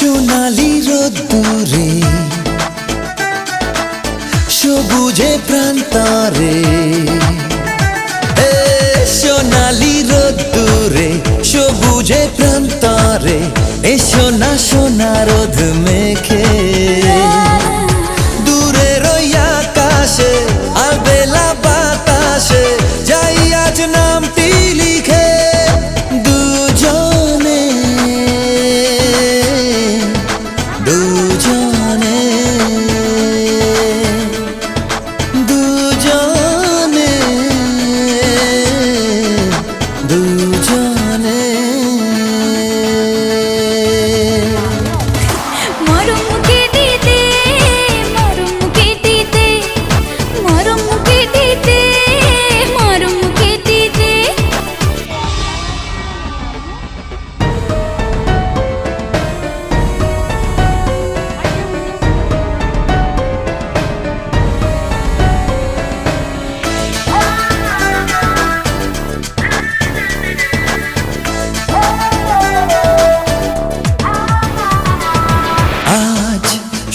সোনালি রোদ্দুরে সবুজে প্রান্তরে, সোনালি রোদ্দুরে সবুজে প্রান্তরে, সোনা সোনা রোদ মেখে দূরের ওই আকাশে আলবেলা বাতাসে যাই আজ নামটি লিখে দুজনে দুজনে দুজনে দুজনে।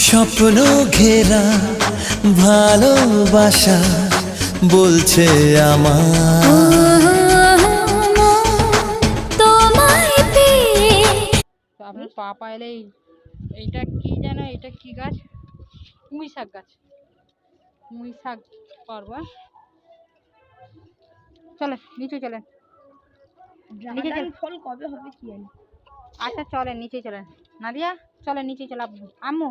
স্বপ্ন ঘেরা ভালোবাসা বলছে আমার তোমায় পেয়ে। তো আপনার পাপা এলেই এইটা কি যেন, এটা কি গাছ? পুঁই শাক গাছ, পুঁই শাক করবো। চলেন নিচে চলেন, নিচে চলেন। ফল কবে হবে কি জানি। আচ্ছা চলেন নিচে চলেন, নাদিয়া চলেন নিচে চল। আম্মু